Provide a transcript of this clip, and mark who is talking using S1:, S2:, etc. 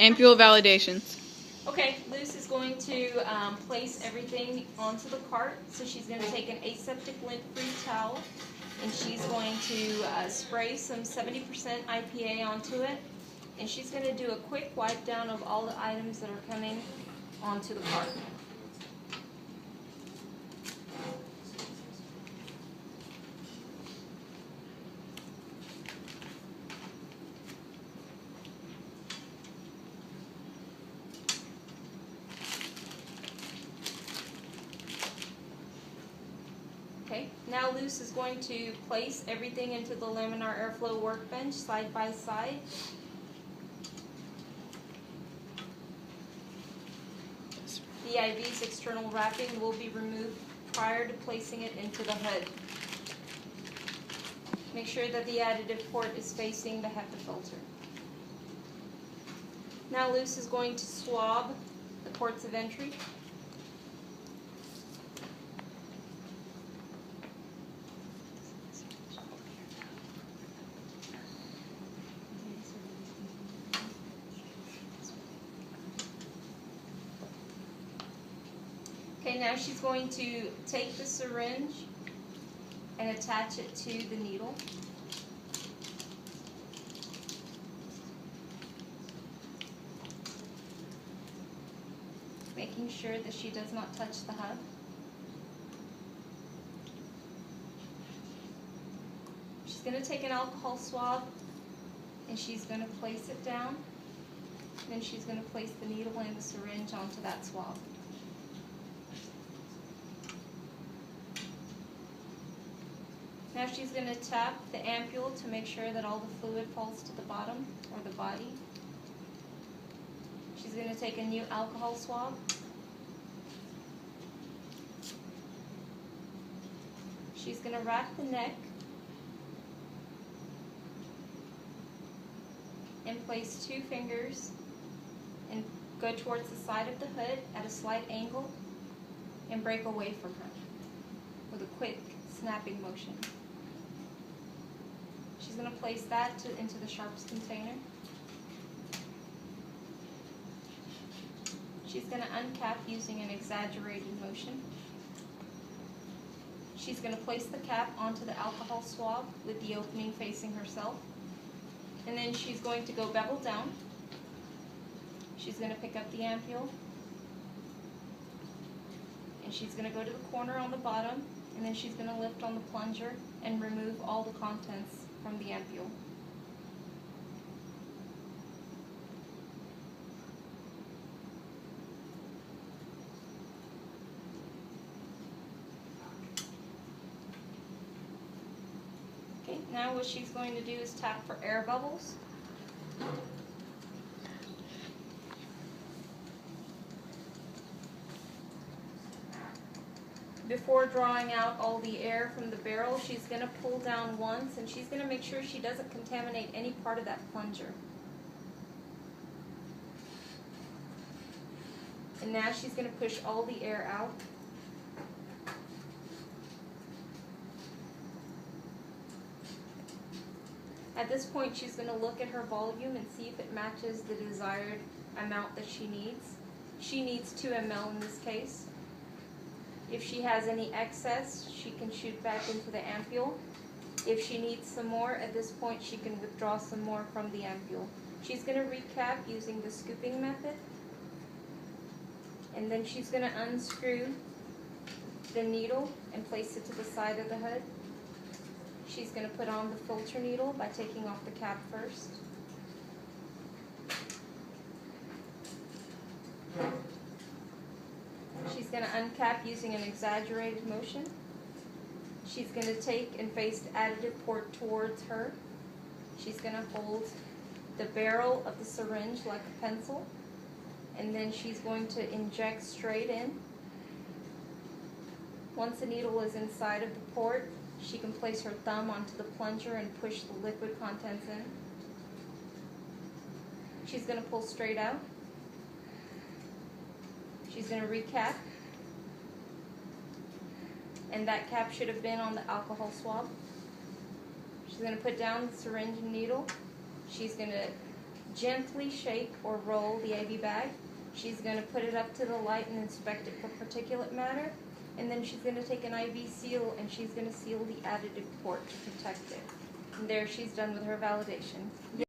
S1: Ampule validations.
S2: Okay, Luce is going to place everything onto the cart. So she's going to take an aseptic lint-free towel, and she's going to spray some 70% IPA onto it. And she's going to do a quick wipe down of all the items that are coming onto the cart. Okay, now Luce is going to place everything into the laminar airflow workbench side by side. The IV's external wrapping will be removed prior to placing it into the hood. Make sure that the additive port is facing the HEPA filter. Now Luce is going to swab the ports of entry. Okay, now she's going to take the syringe and attach it to the needle. Making sure that she does not touch the hub. She's going to take an alcohol swab and she's going to place it down. Then she's going to place the needle and the syringe onto that swab. Now she's going to tap the ampule to make sure that all the fluid falls to the bottom or the body. She's going to take a new alcohol swab. She's going to wrap the neck and place 2 fingers and go towards the side of the hood at a slight angle and break away from her with a quick snapping motion. She's going to place that into the sharps container. She's going to uncap using an exaggerated motion. She's going to place the cap onto the alcohol swab with the opening facing herself. And then she's going to go bevel down. She's going to pick up the ampule. And she's going to go to the corner on the bottom. And then she's going to lift on the plunger and remove all the contents from the ampule. Okay, now what she's going to do is tap for air bubbles. Before drawing out all the air from the barrel, she's going to pull down once, and she's going to make sure she doesn't contaminate any part of that plunger. And now she's going to push all the air out. At this point, she's going to look at her volume and see if it matches the desired amount that she needs. She needs 2 ml in this case. If she has any excess, she can shoot back into the ampule. If she needs some more, at this point she can withdraw some more from the ampule. She's going to recap using the scooping method. And then she's going to unscrew the needle and place it to the side of the hood. She's going to put on the filter needle by taking off the cap first. She's going to uncap using an exaggerated motion. She's going to take and face the additive port towards her. She's going to hold the barrel of the syringe like a pencil, and then she's going to inject straight in. Once the needle is inside of the port, she can place her thumb onto the plunger and push the liquid contents in. She's going to pull straight out. She's going to recap. And that cap should have been on the alcohol swab. She's going to put down the syringe and needle. She's going to gently shake or roll the AV bag. She's going to put it up to the light and inspect it for particulate matter. And then she's going to take an IV seal and she's going to seal the additive port to protect it. And there she's done with her validation.